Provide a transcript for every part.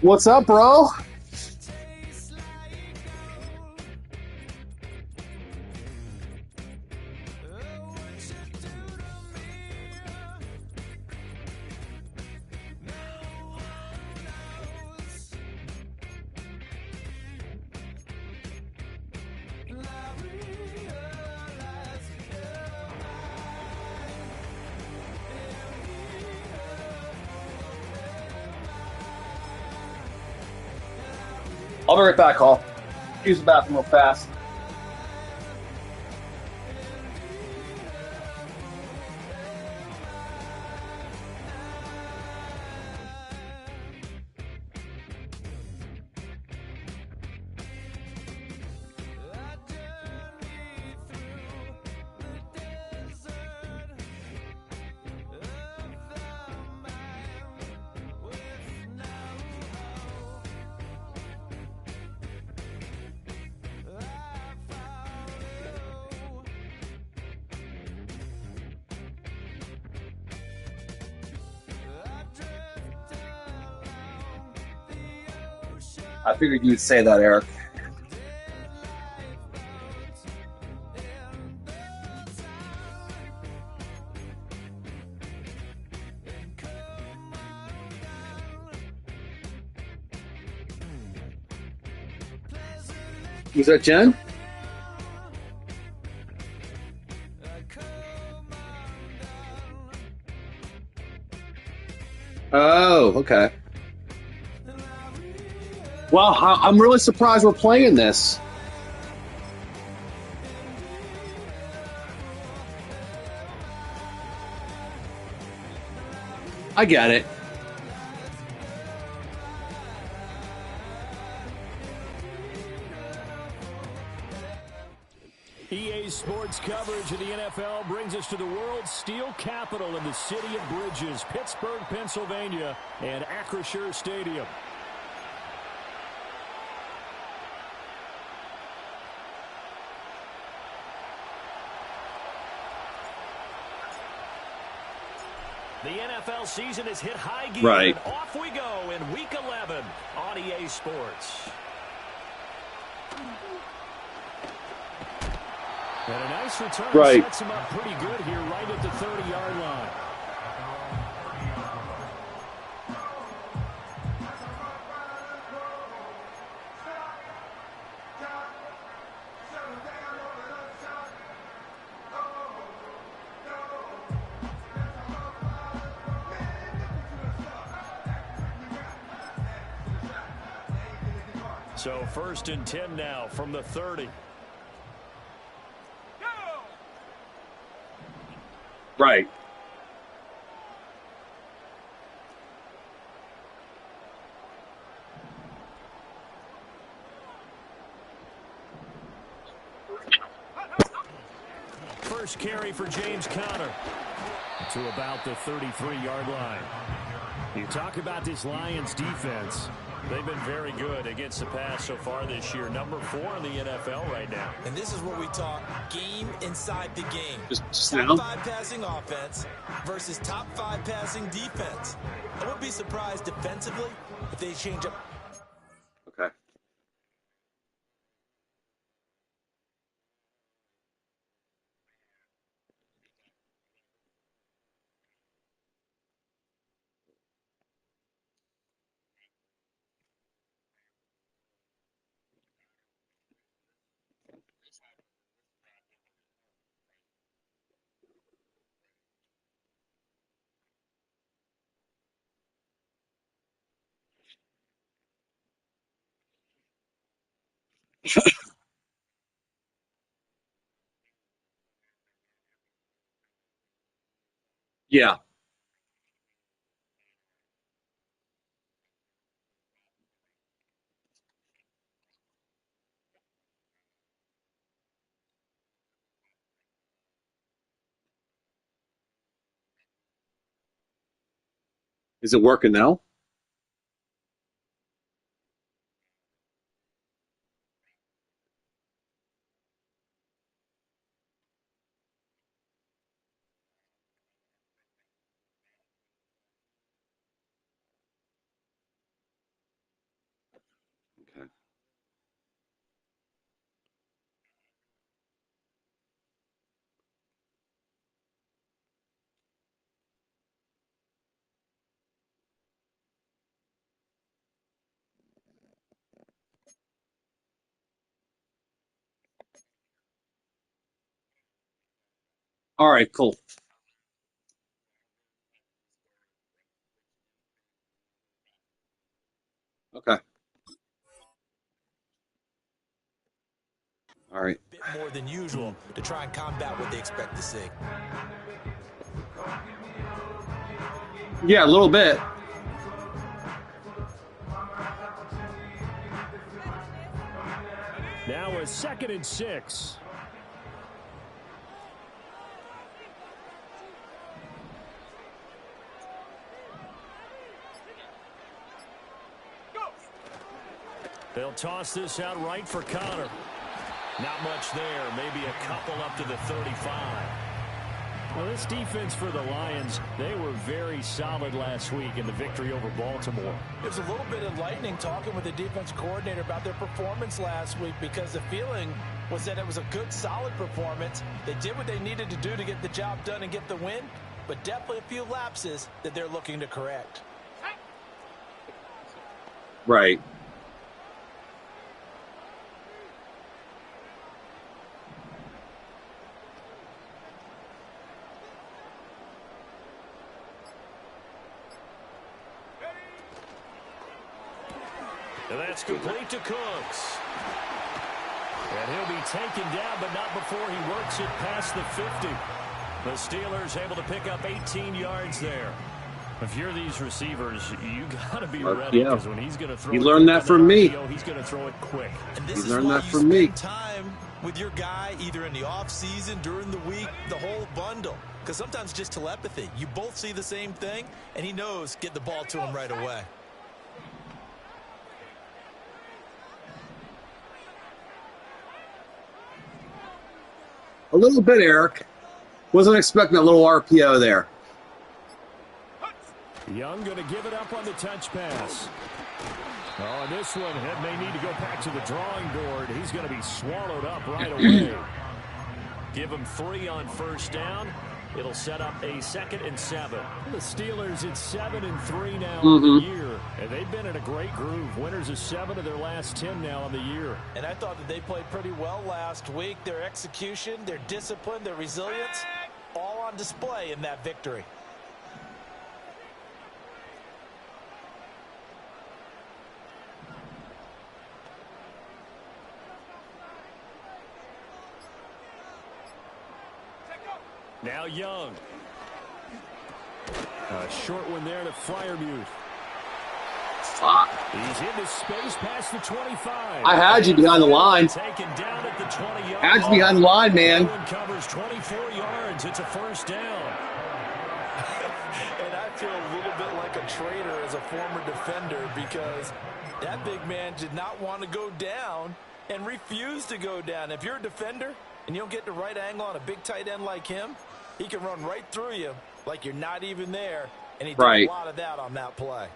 What's up, bro? I'll be right back, Hall. Use the bathroom real fast. I figured you would say that, Eric. Was that Jen? Oh, okay. Wow, I'm really surprised we're playing this. I get it. EA Sports coverage of the NFL brings us to the world's steel capital in the city of bridges, Pittsburgh, Pennsylvania, and Acrisure Stadium. The NFL season has hit high gear, Right. and off we go in Week 11 on EA Sports. And a nice return sets him up pretty good here right at the 30-yard line. So 1st and 10 now from the 30. Right. First carry for James Conner to about the 33-yard line. You talk about this Lions defense. They've been very good against the pass so far this year. Number 4 in the NFL right now. And this is where we talk game inside the game. Just top now? 5 passing offense versus top 5 passing defense. I wouldn't be surprised defensively if they change up. Okay. Yeah. Is it working now? Okay. All right, cool. Okay. All right. A bit more than usual to try and combat what they expect to see. Yeah, a little bit. Now a 2nd and 6. They'll toss this out right for Connor. Not much there. Maybe a couple up to the 35. Well, this defense for the Lions, they were very solid last week in the victory over Baltimore. It was a little bit enlightening talking with the defense coordinator about their performance last week because the feeling was that it was a good, solid performance. They did what they needed to do to get the job done and get the win, but definitely a few lapses that they're looking to correct. Right. And that's complete to Cooks. And he'll be taken down, but not before he works it past the 50. The Steelers able to pick up 18 yards there. If you're these receivers, you got to be ready because when he's going to throw you learned that from me. He's going to throw it quick. And this you is learned why that you from spend me. time with your guy either in the offseason, during the week, the whole bundle. Because sometimes just telepathy. You both see the same thing, and he knows get the ball to him right away. A little bit, Eric. Wasn't expecting a little RPO there. Young going to give it up on the touch pass. Oh, and this one may need to go back to the drawing board. He's going to be swallowed up right away. Give him 3 on first down. It'll set up a 2nd and 7. The Steelers at 7-3 now on the year. And they've been in a great groove. Winners of 7 of their last 10 now on the year. And I thought that they played pretty well last week. Their execution, their discipline, their resilience, all on display in that victory. Now Young. A short one there to Freiermuth. Fuck. He's into space past the 25. I had you behind the line. Taken down at the 20-yard Had you behind the line, man. Covers 24 yards. It's a first down. And I feel a little bit like a traitor as a former defender because that big man did not want to go down and refused to go down. If you're a defender and you don't get the right angle on a big tight end like him, he can run right through you like you're not even there, and he did a lot of that on that play.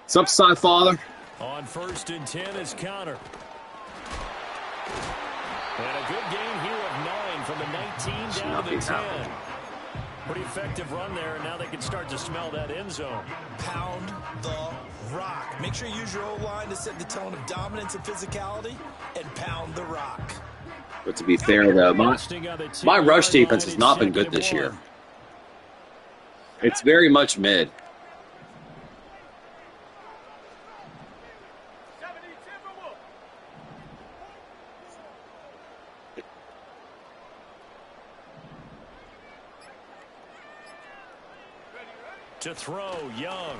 What's up, Cy Father? On 1st and 10 is Connor. And a good gain here of 9 from the 19 down to the 10. Pretty effective run there, and now they can start to smell that end zone. Pound the rock. Make sure you use your O-line to set the tone of dominance and physicality, and pound the rock. But to be fair, though, my rush defense has not been good this year. It's very much mid. To throw, Young.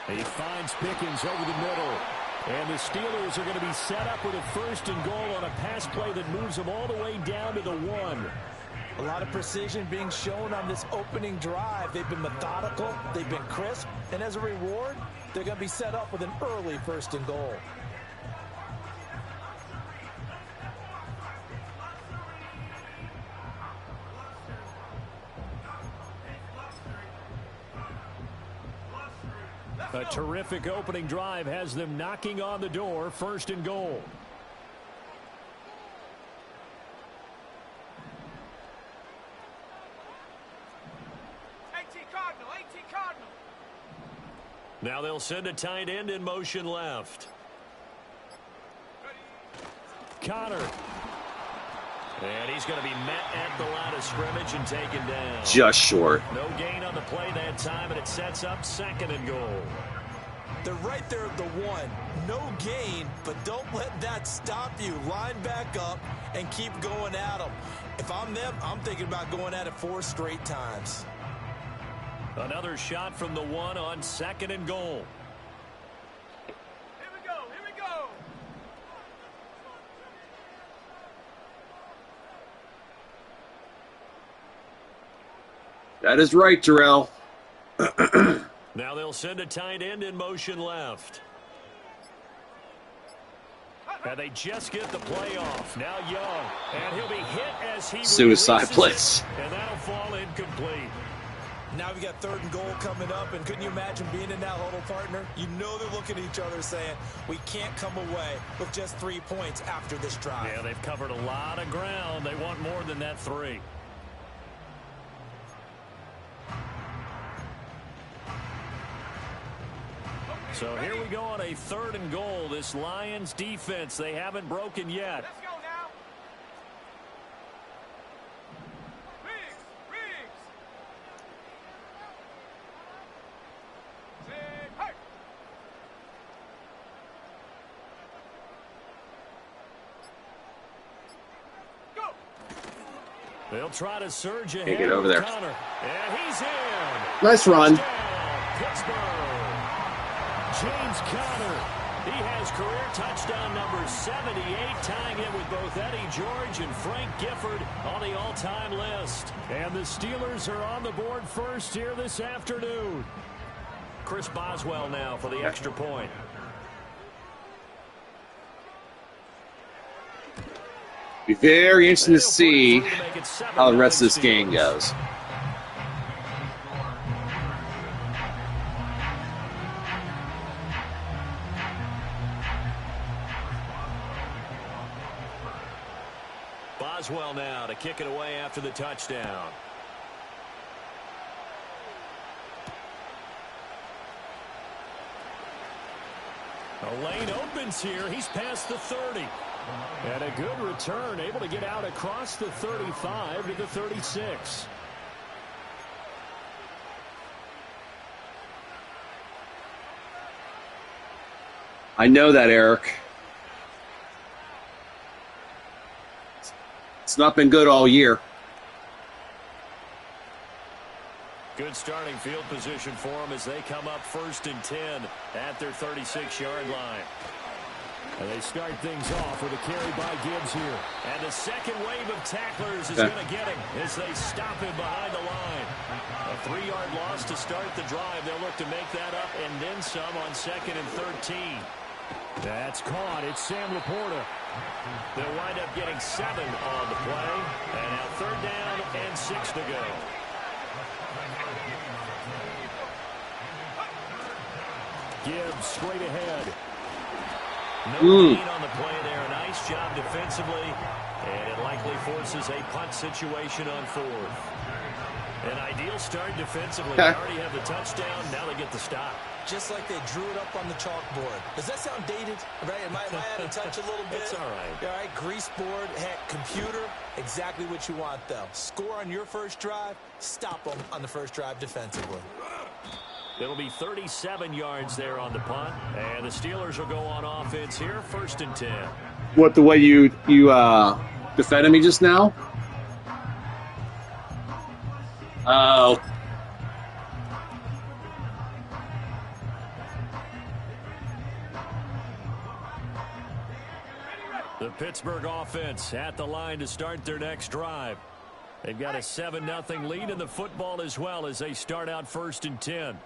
He finds Pickens over the middle. And the Steelers are going to be set up with a 1st and goal on a pass play that moves them all the way down to the 1. Well, A lot of precision being shown on this opening drive. They've been methodical, they've been crisp, and as a reward, they're going to be set up with an early 1st and goal. A terrific opening drive has them knocking on the door, 1st and goal. Now they'll send a tight end in motion left. Connor. And he's going to be met at the line of scrimmage and taken down. Just short. No gain on the play that time, and it sets up 2nd and goal. They're right there at the 1. No gain, but don't let that stop you. Line back up and keep going at them. If I'm them, I'm thinking about going at it 4 straight times. Another shot from the 1 on 2nd and goal. Here we go, here we go. That is right, Terrell. Now they'll send a tight end in motion left. And they just get the play off. Now Young. And he'll be hit as he Suicide blitz. And that'll fall incomplete. Now we got 3rd and goal coming up, and couldn't you imagine being in that huddle, partner? You know they're looking at each other saying, we can't come away with just 3 points after this drive. Yeah, they've covered a lot of ground. They want more than that 3. So here we go on a 3rd and goal. This Lions defense, they haven't broken yet. Let's go now. Riggs, Riggs. Say, hey. Go. They'll try to surge ahead. Can't get over there. Connor. And he's in. Nice run. Touchdown, Pittsburgh. James Conner, he has career touchdown number 78, tying it with both Eddie George and Frank Gifford on the all-time list. And the Steelers are on the board first here this afternoon. Chris Boswell now for the extra point. Be very interesting to see how the rest of this game goes. Boswell now to kick it away after the touchdown. A lane opens here. He's past the 30. And a good return, able to get out across the 35 to the 36. I know that, Eric. It's not been good all year. Good starting field position for them as they come up 1st and 10 at their 36-yard line. And they start things off with a carry by Gibbs here. And the second wave of tacklers is going to get him as they stop him behind the line. A 3-yard loss to start the drive. They'll look to make that up and then some on 2nd and 13. That's caught. It's Sam Laporta. They'll wind up getting 7 on the play. And now 3rd down and 6 to go. Gibbs straight ahead. No gain on the play there. Nice job defensively. And it likely forces a punt situation on 4th. An ideal start defensively. They already have the touchdown. Now they get the stop. Just like they drew it up on the chalkboard. Does that sound dated? Right? Am I out of touch a little bit? It's all right. All right, grease board, heck, computer, exactly what you want, though. Score on your first drive, stop them on the first drive defensively. It'll be 37 yards there on the punt. And the Steelers will go on offense here, 1st and 10. What, the way you defended me just now? Oh. The Pittsburgh offense at the line to start their next drive. They've got a 7-0 lead in the football as well as they start out 1st and 10.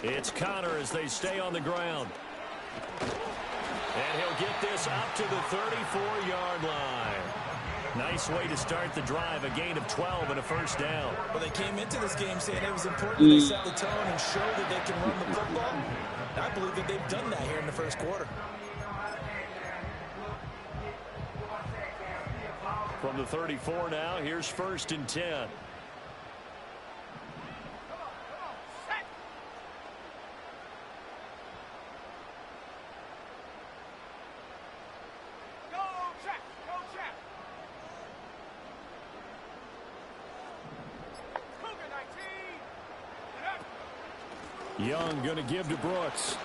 It's Connor as they stay on the ground. And he'll get this up to the 34-yard line. Nice way to start the drive, a gain of 12 and a 1st down. Well, they came into this game saying it was important that they set the tone and show that they can run the football. I believe that they've done that here in the 1st quarter. From the 34 now, here's 1st and 10. Young going to give to Brooks.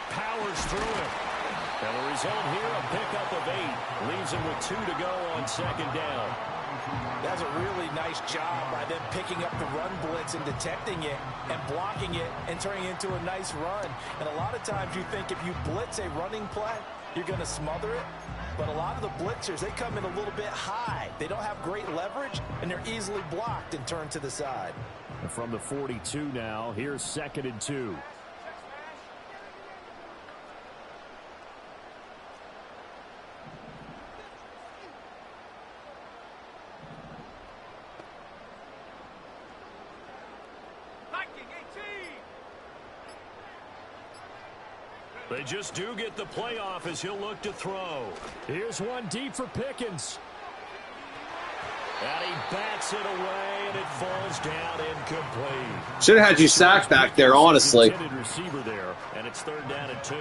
Powers through it. And the result here, a pickup of 8. Leaves him with 2 to go on 2nd down. That's a really nice job by them picking up the run blitz and detecting it and blocking it and turning it into a nice run. And a lot of times you think if you blitz a running play, you're going to smother it. But a lot of the blitzers, they come in a little bit high. They don't have great leverage, and they're easily blocked and turned to the side. From the 42 now, here's 2nd and 2. They just do get the playoff as he'll look to throw. Here's one deep for Pickens. And he bats it away, and it falls down incomplete. Should have had you sacked back there, honestly. Receiver there, and it's 3rd down and 2.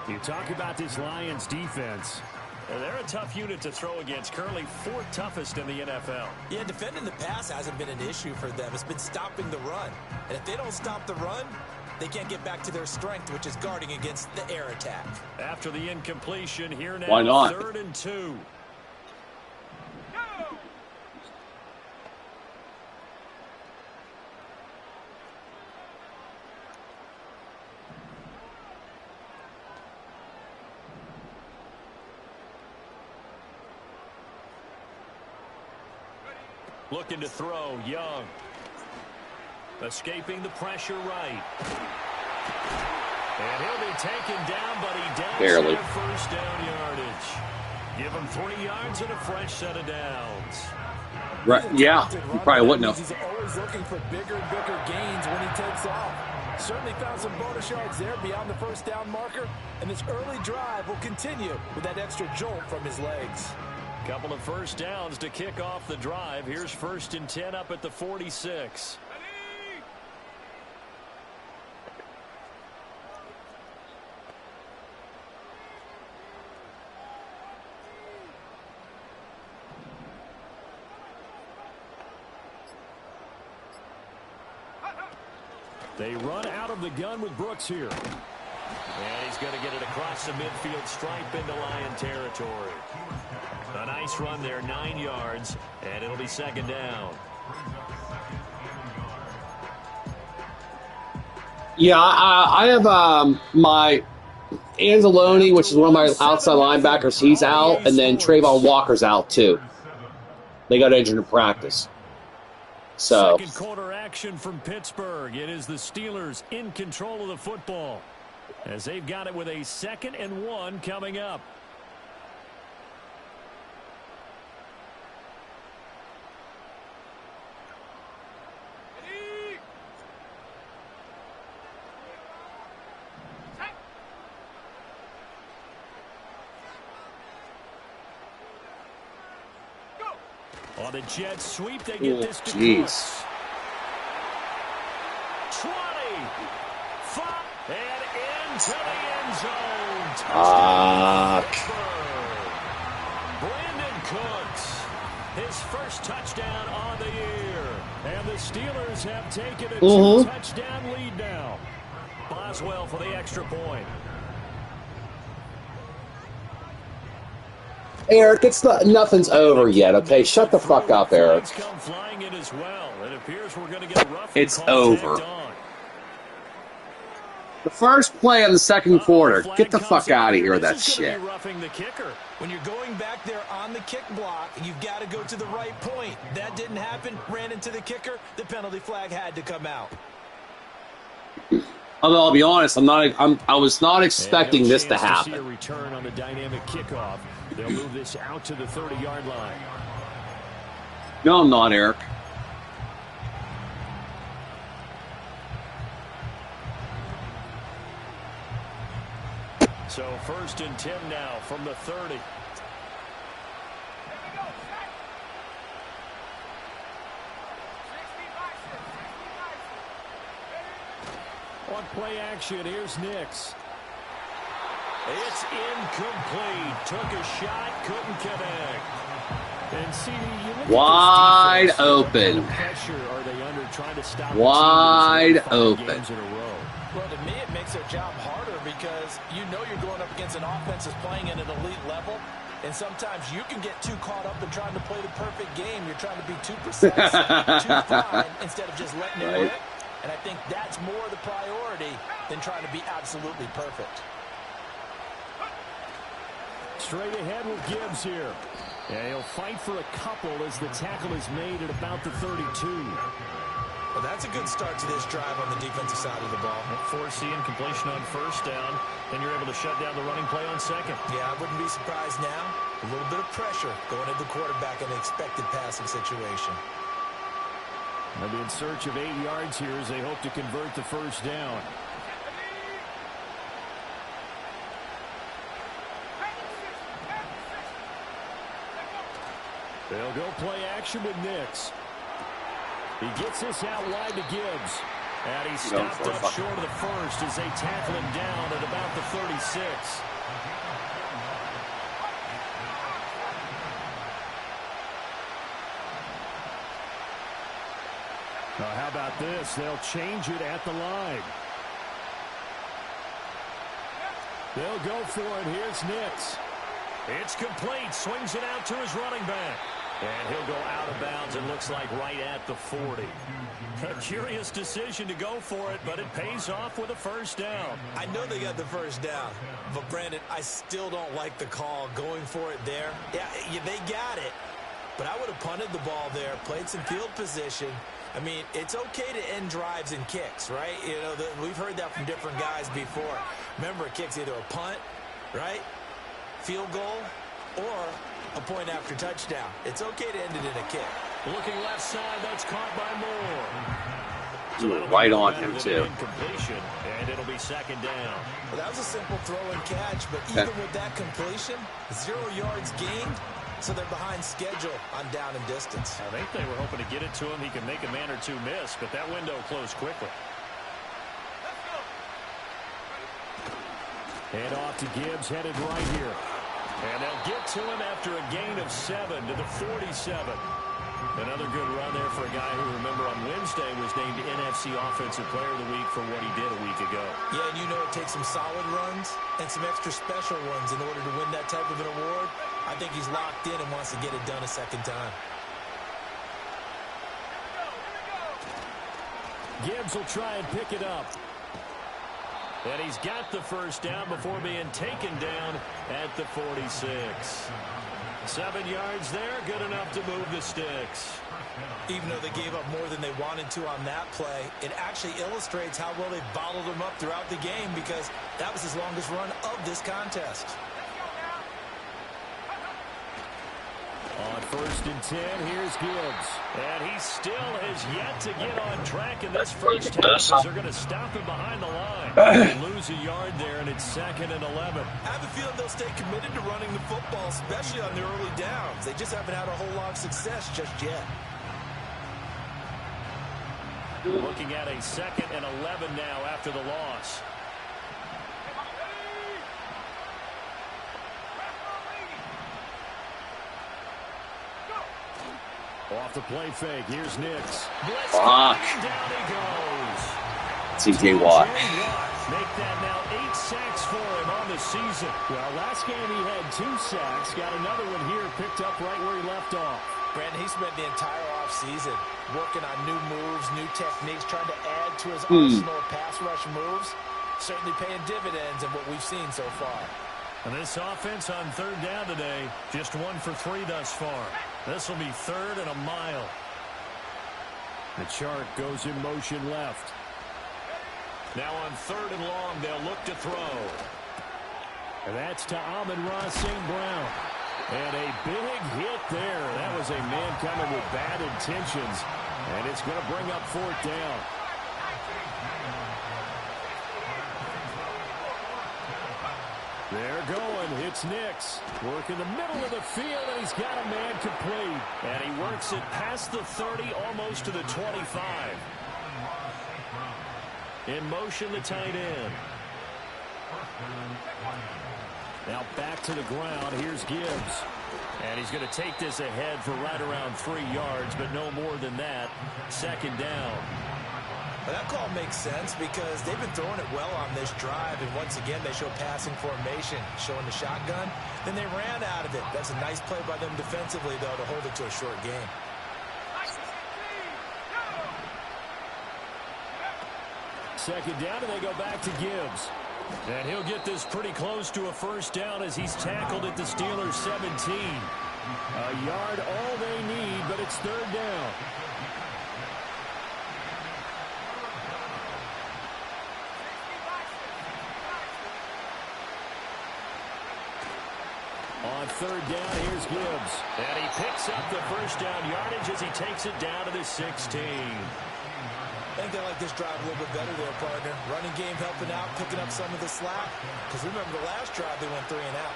You talk about this Lions defense. They're a tough unit to throw against, currently 4th toughest in the NFL. Yeah, defending the pass hasn't been an issue for them. It's been stopping the run. And if they don't stop the run, they can't get back to their strength, which is guarding against the air attack. After the incompletion, here now, why not? 3rd and 2. Looking to throw, Young. Escaping the pressure right. And he'll be taken down, but he down barely. 1st down yardage. Give him 3 yards and a fresh set of downs. Right, yeah, you probably wouldn't have. He's always looking for bigger and bigger gains when he takes off. Certainly found some bonus yards there beyond the 1st down marker, and this early drive will continue with that extra jolt from his legs. Couple of 1st downs to kick off the drive. Here's 1st and 10 up at the 46. They run out of the gun with Brooks here. And he's going to get it across the midfield stripe into Lion territory. A nice run there, 9 yards, and it'll be 2nd down. Yeah, I have my Anzalone, which is one of my outside linebackers. He's out, and then Trayvon Walker's out too. They got injured in practice. So 2nd quarter action from Pittsburgh. It is the Steelers in control of the football as they've got it with a 2nd and 1 coming up. On the jet sweep, they get this to Brooks. 20, 5, and into the end zone. Touchdown. Brandon Cooks, his 1st touchdown on the year. And the Steelers have taken a 2-touchdown lead now. Boswell for the extra point. Eric, it's not, nothing's over yet, okay? Shut the fuck up, Eric. It's over. The first play of the second quarter. Get the fuck out of here with that shit. Roughing the kicker. When you're going back there on the kick block, you've got to go to the right point. That didn't happen. Ran into the kicker. The penalty flag had to come out. Although I'll be honest, I was not expecting this to happen. See a return on the dynamic kickoff. They'll move this out to the 30-yard line. No, I'm not, Eric. So 1st and 10 now from the 30. On play action, here's Nix. It's incomplete. Took a shot, couldn't connect. And CD, you look wide at open. Pressure are they under trying to stop wide open. games in a row? Well, to me, it makes their job harder because you know you're going up against an offense that's playing at an elite level. And sometimes you can get too caught up in trying to play the perfect game. You're trying to be too precise, too fine, instead of just letting it rip. And I think that's more the priority than trying to be absolutely perfect. Straight ahead with Gibbs here. Yeah, he'll fight for a couple as the tackle is made at about the 32. Well, that's a good start to this drive on the defensive side of the ball. Forcing completion on 1st down, then you're able to shut down the running play on 2nd. Yeah, I wouldn't be surprised now. A little bit of pressure going at the quarterback in an expected passing situation. They'll be in search of 8 yards here as they hope to convert the 1st down. They'll go play action with Nix. He gets this out wide to Gibbs. And he stopped up short of the 1st as they tackle him down at about the 36. Now, how about this? They'll change it at the line. They'll go for it. Here's Nix. It's complete. Swings it out to his running back. And he'll go out of bounds, it looks like, right at the 40. A curious decision to go for it, but it pays off with a 1st down. I know they got the 1st down, but, Brandon, I still don't like the call going for it there. Yeah, they got it, but I would have punted the ball there, played some field position. I mean, it's okay to end drives and kicks, right? You know, we've heard that from different guys before. Remember, a kick's either a punt, right, field goal, or a point after touchdown. It's okay to end it in a kick. Looking left side, that's caught by Moore. So right on him, too. And it'll be 2nd down. Well, that was a simple throw and catch, but even with that completion, 0 yards gained, so they're behind schedule on down and distance. I think they were hoping to get it to him. He can make a man or two miss, but that window closed quickly. Head off to Gibbs, headed right here. And they'll get to him after a gain of 7 to the 47. Another good run there for a guy who, remember, on Wednesday was named NFC Offensive Player of the Week for what he did a week ago. Yeah, and you know it takes some solid runs and some extra special runs in order to win that type of an award. I think he's locked in and wants to get it done a 2nd time. Gibbs will try and pick it up. And he's got the 1st down before being taken down at the 46. 7 yards there, good enough to move the sticks. Even though they gave up more than they wanted to on that play, it actually illustrates how well they bottled them up throughout the game because that was his longest run of this contest. On 1st and 10, here's Gibbs. And he still has yet to get on track in this first half as they're going to stop him behind the line. They lose a yard there, and it's 2nd and 11. I have a feeling they'll stay committed to running the football, especially on the early downs. They just haven't had a whole lot of success just yet. Looking at a 2nd and 11 now after the loss. Off the play fake. Here's Nix. Fuck. Down he goes. TJ Watt. Make that now 8 sacks for him on the season. Well, last game he had 2 sacks. Got another one here picked up right where he left off. Brandon, he spent the entire offseason working on new moves, new techniques, trying to add to his arsenal of pass rush moves. certainly paying dividends in what we've seen so far. And this offense on third down today, just 1 for 3 thus far. This will be 3rd and a mile. The chart goes in motion left. Now on 3rd and long, they'll look to throw. And that's to Amon-Ra St. Brown. And a big hit there. That was a man coming with bad intentions. And it's going to bring up 4th down. They're going. It's Nix. Work in the middle of the field, and he's got a man complete. And he works it past the 30, almost to the 25. In motion, the tight end. Now back to the ground. Here's Gibbs. And he's going to take this ahead for right around 3 yards, but no more than that. 2nd down. Well, that call makes sense because they've been throwing it well on this drive, and once again they show passing formation, showing the shotgun. Then they ran out of it. That's a nice play by them defensively, though, to hold it to a short game. Second down, and they go back to Gibbs. And he'll get this pretty close to a 1st down as he's tackled at the Steelers' 17. A yard all they need, but it's 3rd down. On 3rd down, here's Gibbs. And he picks up the 1st down yardage as he takes it down to the 16. I think they like this drive a little bit better there, partner. Running game helping out, picking up some of the slack. Because remember the last drive, they went 3 and out.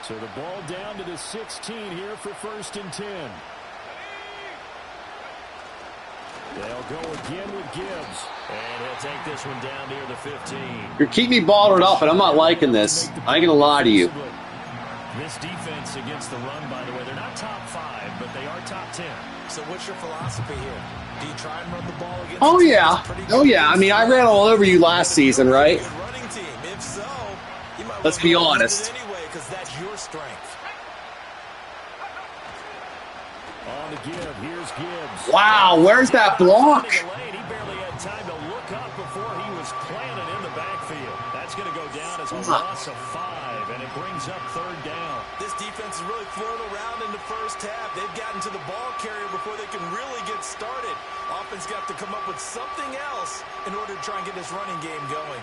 So the ball down to the 16 here for 1st and 10. They'll go again with Gibbs. And he'll take this one down near the 15. You're keeping me balled up, and I'm not liking this. I ain't going to lie to you. This defense against the run, by the way, they're not top 5, but they are top 10. So what's your philosophy here? Do you try and run the ball against Oh, yeah. Oh, yeah. I mean, I ran all over you last season, right? Good running team. If so, you might Let's be honest. anyway, because that's your strength. On the give, here's Gibbs. Wow, where's that block? He barely had time to look up before he was planted in the backfield. That's going to go down as a loss of 5, and it brings up 3rd down. This defense is really flown around in the first half. They've gotten to the ball carrier before they can really get started. Offense got to come up with something else in order to try and get this running game going.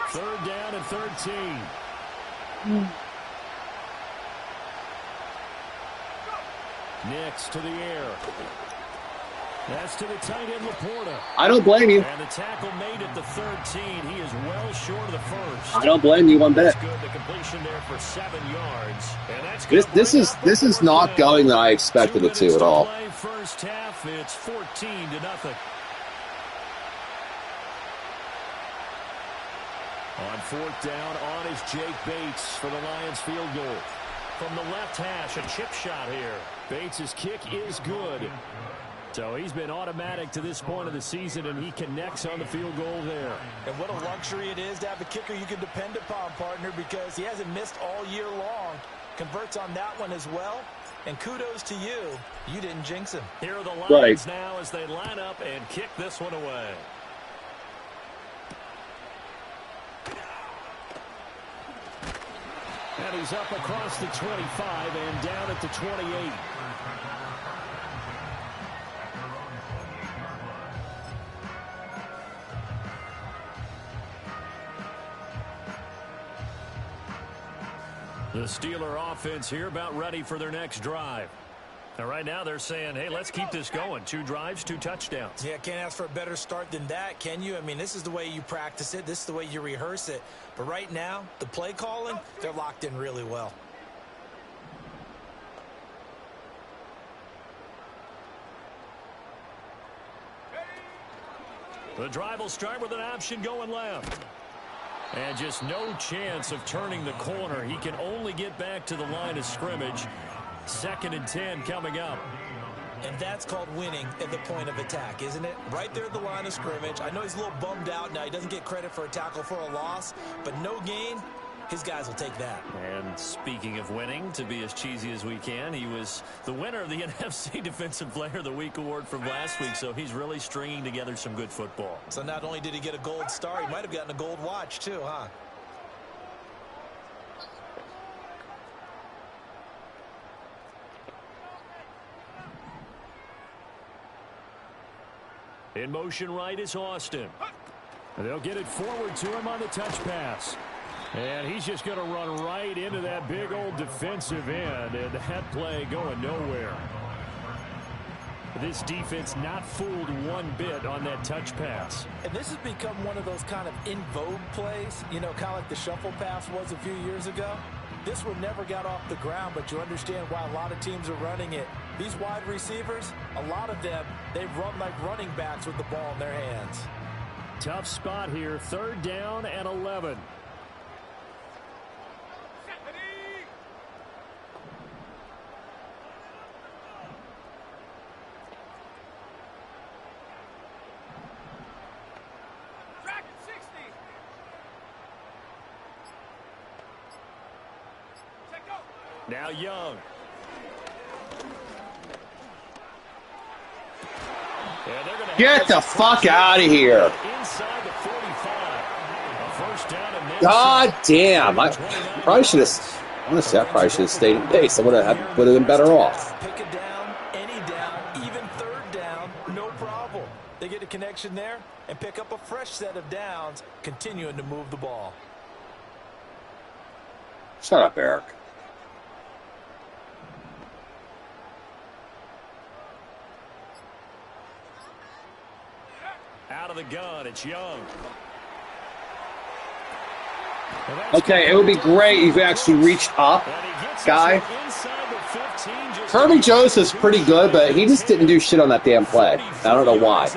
Third down and 13. Nix to the air. That's to the tight end, Laporta. I don't blame you. And the tackle made at the 13. He is well short of the 1st. I don't blame you one bit. That's good. The completion there for 7 yards. And that's This is not going that I expected it to at all. First half, it's 14-0. On 4th down, on is Jake Bates for the Lions field goal. From the left hash, a chip shot here. Bates' kick is good. So he's been automatic to this point of the season, and he connects on the field goal there. And what a luxury it is to have a kicker you can depend upon, partner, because he hasn't missed all year long. Converts on that one as well. And kudos to you. You didn't jinx him. Here are the Lions now as they line up and kick this one away. And he's up across the 25 and down at the 28. The Steeler offense here about ready for their next drive. And right now they're saying, hey, let's keep this going. 2 drives, 2 touchdowns. Yeah, can't ask for a better start than that, can you? I mean, this is the way you practice it. This is the way you rehearse it. But right now, the play calling, they're locked in really well. The drive will start with an option going left. And just no chance of turning the corner. He can only get back to the line of scrimmage. 2nd and 10 coming up. And that's called winning at the point of attack, isn't it? Right there at the line of scrimmage. I know he's a little bummed out now. He doesn't get credit for a tackle for a loss, but no gain, his guys will take that. And speaking of winning, to be as cheesy as we can, he was the winner of the NFC Defensive Player of the Week award from last week, so he's really stringing together some good football. So not only did he get a gold star, he might have gotten a gold watch too, huh? In motion right is Austin. They'll get it forward to him on the touch pass. And he's just going to run right into that big old defensive end. And that play going nowhere. This defense not fooled one bit on that touch pass. And this has become one of those kind of in vogue plays, you know, kind of like the shuffle pass was a few years ago. This one never got off the ground, but you understand why a lot of teams are running it. These wide receivers, a lot of them, they run like running backs with the ball in their hands. Tough spot here, 3rd down and 11. Now Young. Get the fuck out of here. Inside the 45. A first down and then God damn. I probably should have. Honestly, I probably should have stayed in base. I would have been better off. Pick a down, any down, even 3rd down, no problem. They get a connection there and pick up a fresh set of downs, continuing to move the ball. Shut up, Eric. out of the gun. It's Young. Okay, it would be great if you actually reached up, guy. Kirby Joseph's pretty good, but he just didn't do shit on that damn play. I don't know why.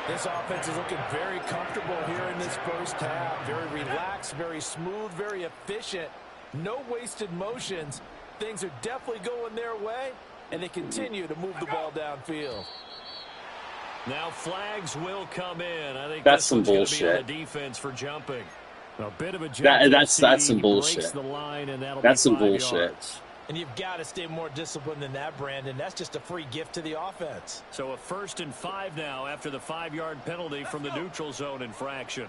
This offense is looking very comfortable here in this first half. Very relaxed, very smooth, very efficient. No wasted motions. Things are definitely going their way, and they continue to move the ball downfield. Now flags will come in. I think that's some bullshit. On the defense for jumping. A bit of a that's some bullshit. That's some bullshit. Yards. And you've got to stay more disciplined than that, Brandon. That's just a free gift to the offense. So a 1st and 5 now after the 5-yard penalty from the neutral zone infraction.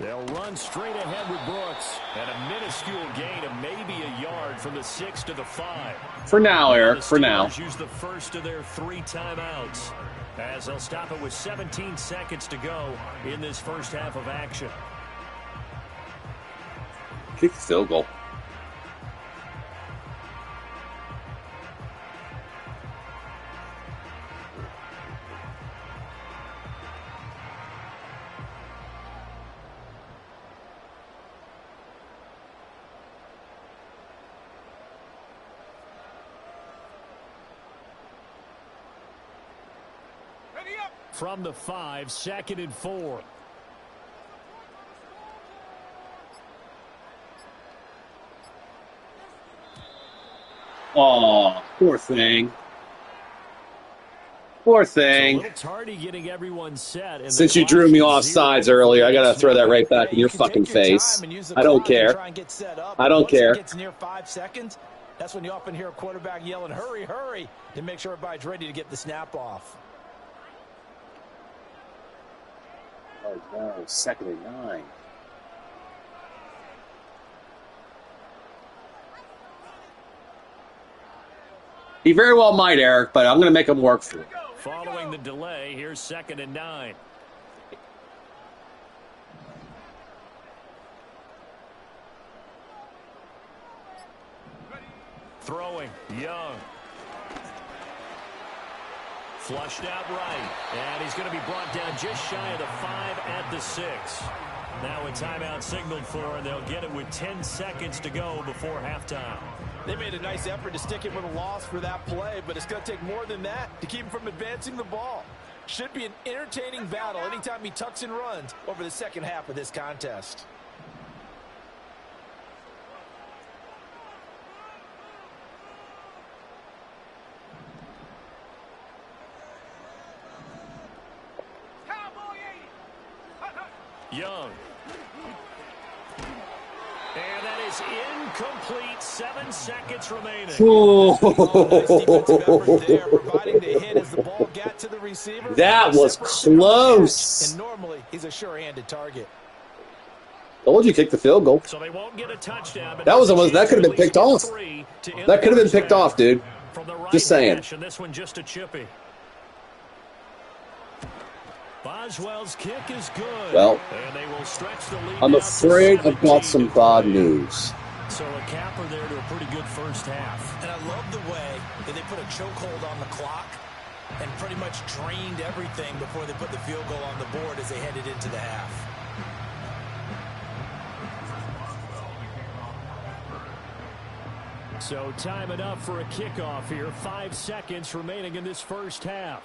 They'll run straight ahead with Brooks. And a minuscule gain of maybe a yard from the 6 to the 5. For now, Eric, for now. Use the first of their 3 timeouts as they'll stop it with 17 seconds to go in this first half of action. Kick field goal. From the 5, 2nd and 4. Oh, poor thing. Poor thing. Tardy getting everyone set. Since you drew me off sides earlier, I gotta throw that right back in your fucking face. I don't care. I don't care. Gets near 5 seconds. That's when you often hear a quarterback yelling, "Hurry, hurry!" to make sure everybody's ready to get the snap off. Oh no, 2nd and 9. He very well might, Eric, but I'm going to make him work for it. Following the delay, here's 2nd and 9. Throwing, Young. Flushed out right. And he's going to be brought down just shy of the 5 at the 6. Now a timeout signaled for, and they'll get it with 10 seconds to go before halftime. They made a nice effort to stick it with a loss for that play, but it's going to take more than that to keep him from advancing the ball. Should be an entertaining battle anytime he tucks and runs over the second half of this contest. Young. And that is incomplete. 7 seconds remaining. That was close. And normally he's a sure-handed target. Told you kick the field goal. So they won't get a touchdown. That was almost. That could have been picked off. That could have been picked off, dude. Just saying. And this one just a chippy. Boswell's kick is good. Well, and they will stretch the lead. I'm afraid I've got some bad news. So a capper there to a pretty good first half. And I love the way that they put a chokehold on the clock and pretty much drained everything before they put the field goal on the board as they headed into the half. So time enough for a kickoff here. 5 seconds remaining in this first half.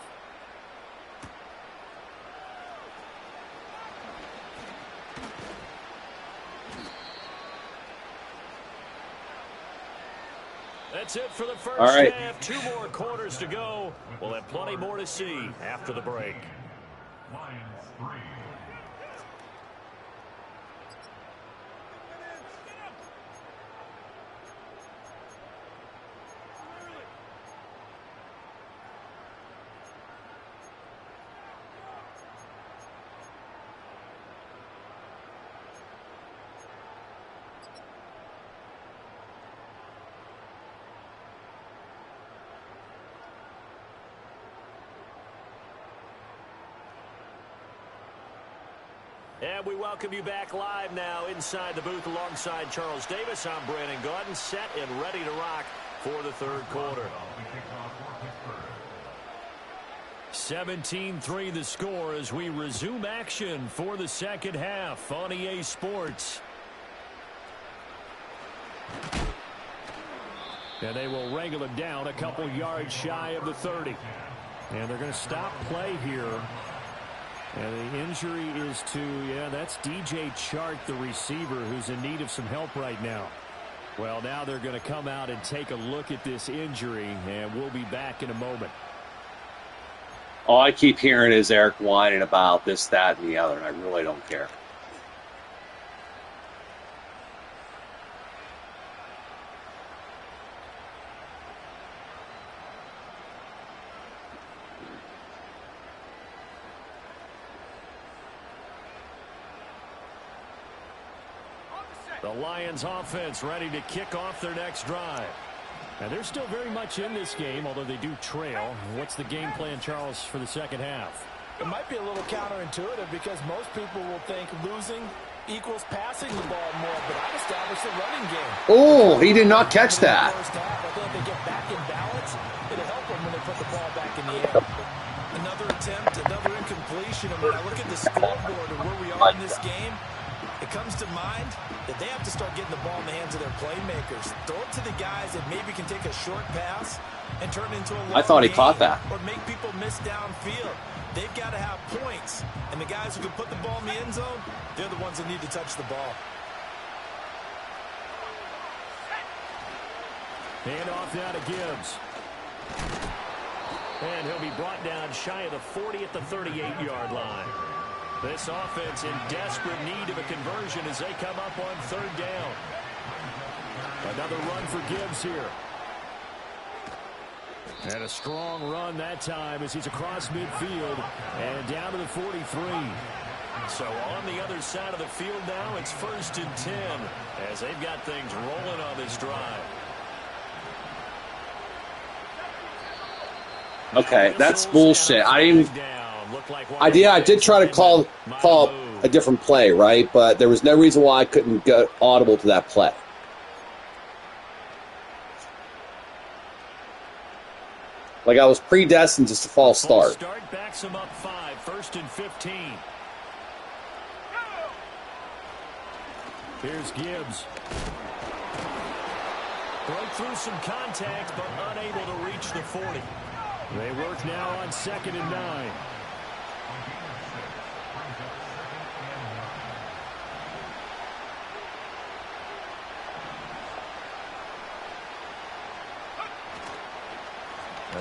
That's it for the first half. 2 more quarters to go. We'll have plenty more to see after the break. Lions 3. And we welcome you back live now inside the booth alongside Charles Davis. I'm Brandon Gaudin, set and ready to rock for the third quarter. 17-3 the score as we resume action for the second half on EA Sports. And they will wrangle it down a couple yards shy of the 30. And they're going to stop play here. And the injury is to, that's DJ Chark, the receiver, who's in need of some help right now. Well, now they're going to come out and take a look at this injury, and we'll be back in a moment. All I keep hearing is Eric whining about this, that, and the other, and I really don't care. The Lions offense ready to kick off their next drive. And they're still very much in this game, although they do trail. What's the game plan, Charles, for the second half? It might be a little counterintuitive because most people will think losing equals passing the ball more, but I've established a running game. Oh, he did not catch that. First half, I think if they get back in balance, it'll help them when they put the ball back in the air. Another attempt, another incompletion, and when I look at the scoreboard and where we are in this game, it comes to mind that they have to start getting the ball in the hands of their playmakers. Throw it to the guys that maybe can take a short pass and turn it into a long I thought he game, caught that. or make people miss downfield. They've got to have points, and the guys who can put the ball in the end zone, they're the ones that need to touch the ball. Hand off now to Gibbs. And he'll be brought down shy of the 40 at the 38-yard line. This offense in desperate need of a conversion as they come up on third down. Another run for Gibbs here. And a strong run that time as he's across midfield and down to the 43. So on the other side of the field now, it's 1st and 10 as they've got things rolling on this drive. Okay, that's bullshit. I did try to call a different play, right? But there was no reason why I couldn't go audible to that play. Like I was predestined just to false start. Start backs him up 5, 1st and 15. Here's Gibbs. Broke through some contact, but unable to reach the 40. They work now on 2nd and 9.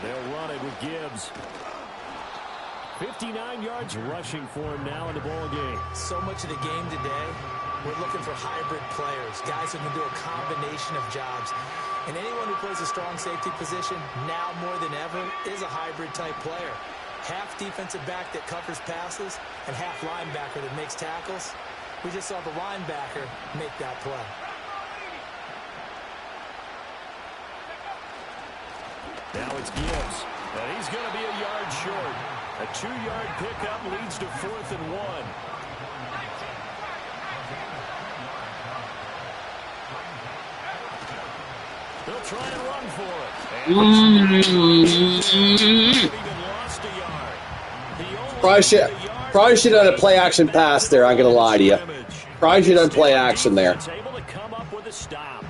They'll run it with Gibbs. 59 yards rushing for him now in the ball game. So much of the game today, we're looking for hybrid players, guys who can do a combination of jobs. And anyone who plays a strong safety position, now more than ever, is a hybrid type player. Half defensive back that covers passes and half linebacker that makes tackles. We just saw the linebacker make that play. Now it's Gibbs, and he's going to be a yard short. A 2-yard pickup leads to 4th and 1. They'll try and run for it. Lost a yard. Probably should have done a play action pass there. I'm gonna lie to you. Probably should have done play action there. Able to come up with a stop.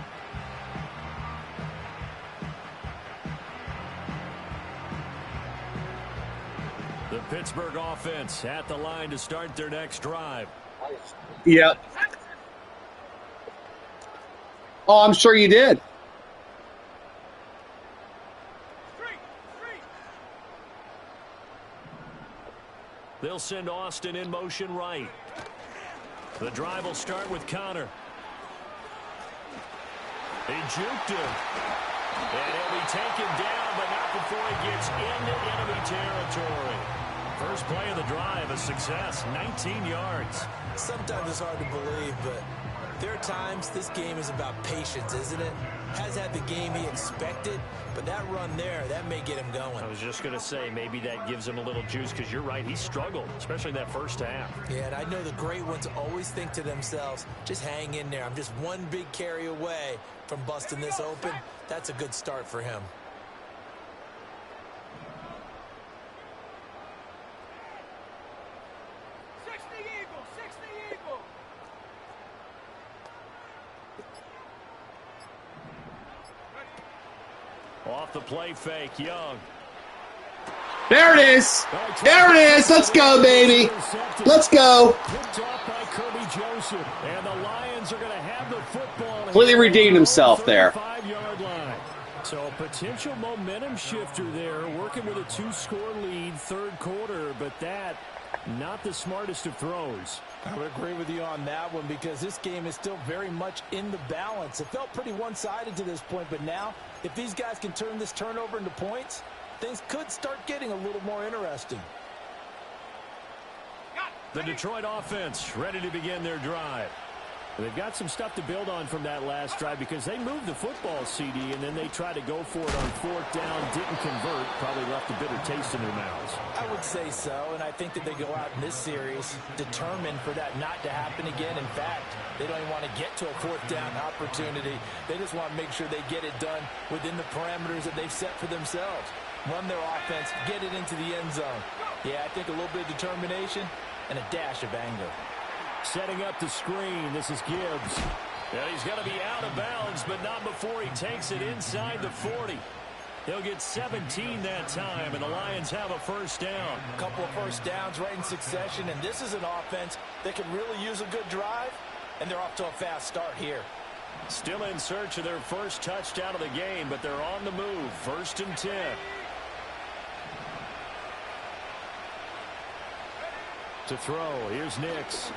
The Pittsburgh offense at the line to start their next drive. Yep. Oh, I'm sure you did. They'll send Austin in motion right. The drive will start with Connor. He juked him. And he'll be taken down, but not before he gets into enemy territory. First play of the drive, a success, 19 yards. Sometimes it's hard to believe, but there are times this game is about patience, isn't it? Has had the game he expected, but that run there, that may get him going. I was just going to say, maybe that gives him a little juice, because you're right, he struggled, especially in that first half. Yeah, and I know the great ones always think to themselves, just hang in there. I'm just one big carry away from busting this open. That's a good start for him. Off the play fake, Young. There it is. There it is. Let's go, baby. Let's go. Picked off by Kirby Joseph, and the Lions are going to have the football. Completely redeemed himself there. 5-yard line. So a potential momentum shifter there, working with a 2-score lead, third quarter, but that not the smartest of throws. I would agree with you on that one because this game is still very much in the balance. It felt pretty one-sided to this point, but now if these guys can turn this turnover into points, things could start getting a little more interesting. The Detroit offense ready to begin their drive. They've got some stuff to build on from that last drive because they moved the football, CD, and then they tried to go for it on 4th down, didn't convert, probably left a bitter taste in their mouths. I would say so, and I think that they go out in this series determined for that not to happen again. In fact, they don't even want to get to a 4th down opportunity. They just want to make sure they get it done within the parameters that they've set for themselves. Run their offense, get it into the end zone. Yeah, I think a little bit of determination and a dash of anger. Setting up the screen, this is Gibbs. And he's going to be out of bounds, but not before he takes it inside the 40. He'll get 17 that time, and the Lions have a first down. A couple of first downs right in succession, and this is an offense that can really use a good drive, and they're off to a fast start here. Still in search of their first touchdown of the game, but they're on the move. 1st and 10. To throw, here's Nix.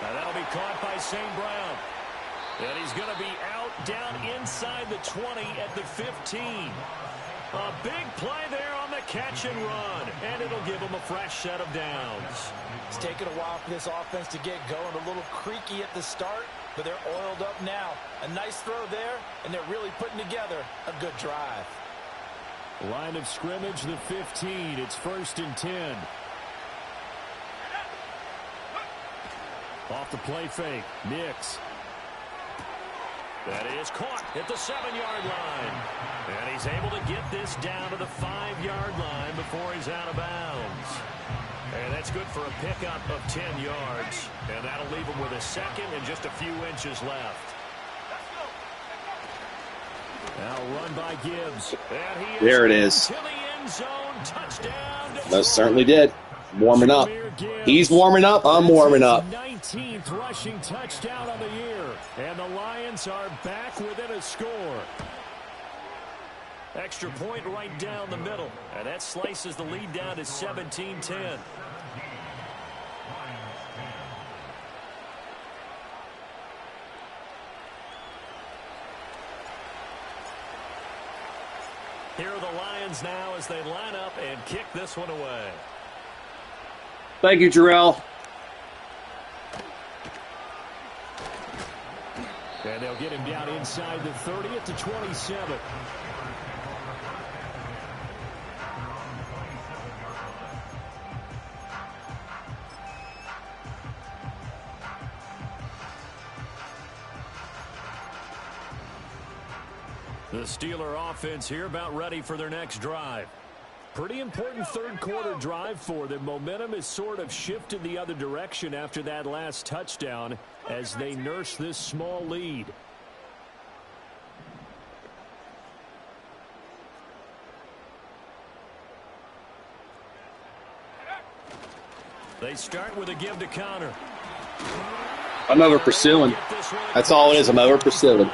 Now that'll be caught by St. Brown. And he's going to be out down inside the 20 at the 15. A big play there on the catch and run. And it'll give him a fresh set of downs. It's taken a while for this offense to get going. A little creaky at the start, but they're oiled up now. A nice throw there, and they're really putting together a good drive. Line of scrimmage, the 15. It's 1st and 10. Off the play fake, Nix. That is caught at the 7-yard line. And he's able to get this down to the 5-yard line before he's out of bounds. And that's good for a pickup of 10 yards. And that'll leave him with a second and just a few inches left. Now run by Gibbs. And he There it is. to the end zone. Touchdown. Most certainly did. Warming up. He's warming up. I'm warming up. 19th rushing touchdown of the year. And the Lions are back within a score. Extra point right down the middle. And that slices the lead down to 17-10. Here are the Lions now as they line up and kick this one away. Thank you, Jarrell. And they'll get him down inside the 30 at the 27. The Steeler offense here about ready for their next drive. Pretty important third quarter drive for them. Momentum has sort of shifted the other direction after that last touchdown as they nurse this small lead. They start with a give to counter. I'm over pursuing. That's all it is. I'm over pursuing.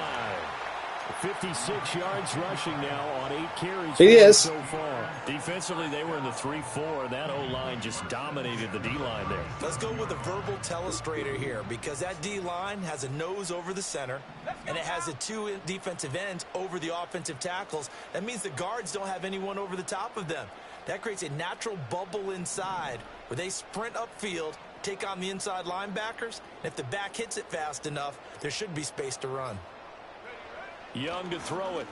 56 yards rushing now on 8 carries He is. so far. Defensively, they were in the 3-4. That O-line just dominated the D-line there. Let's go with a verbal telestrator here because that D-line has a nose over the center and it has a 2 defensive ends over the offensive tackles. That means the guards don't have anyone over the top of them. That creates a natural bubble inside where they sprint upfield, take on the inside linebackers, and if the back hits it fast enough, there should be space to run. Young to throw it.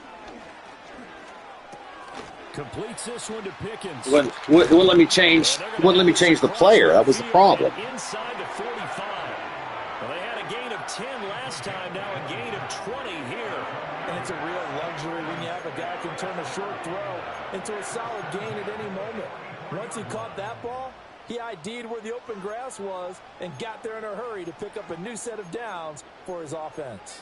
Completes this one to Pickens. Wouldn't let me change. Wouldn't let me change the player. That was the problem. Inside the 45. Well, they had a gain of 10 last time. Now a gain of 20 here. And it's a real luxury when you have a guy who can turn a short throw into a solid gain at any moment. Once he caught that ball, he ID'd where the open grass was and got there in a hurry to pick up a new set of downs for his offense.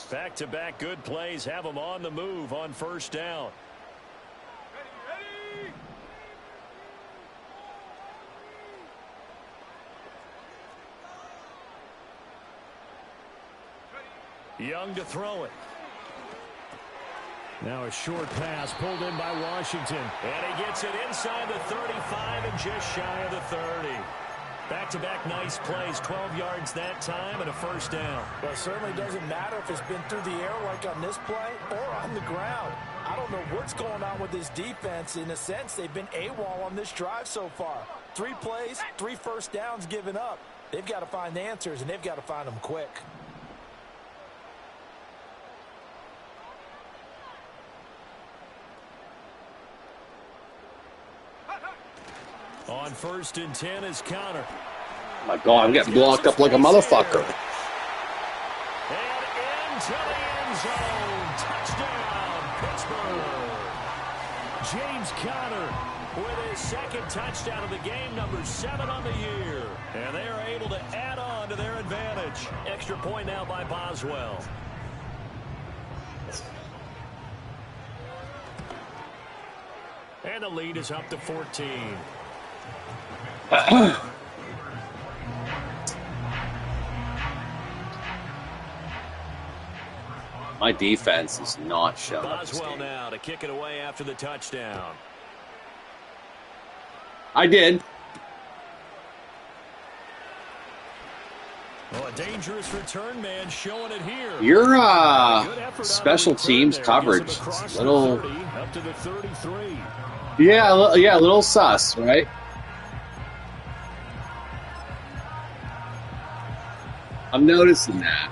Back-to-back good plays have them on the move on first down. Young to throw it. Now a short pass pulled in by Washington. And he gets it inside the 35 and just shy of the 30. Back-to-back nice plays, 12 yards that time and a first down. Well, it certainly doesn't matter if it's been through the air like on this play or on the ground. I don't know what's going on with this defense. In a sense, they've been AWOL on this drive so far. 3 plays, 3 first downs given up. They've got to find the answers, and they've got to find them quick. On first and 10 is counter. Oh my God, I'm getting blocked up like a motherfucker. And into the end zone. Touchdown, Pittsburgh. James Conner with his second touchdown of the game, number 7 on the year. And they are able to add on to their advantage. Extra point now by Boswell. And the lead is up to 14. My defense is not showing up this Boswell game. now to kick it away after the touchdown. I did. Oh, a dangerous return man showing it here. Your Good effort on special the return teams there. coverage Gives him is across a little, the 30, up to the 33. yeah, a little sus, right? I'm noticing that.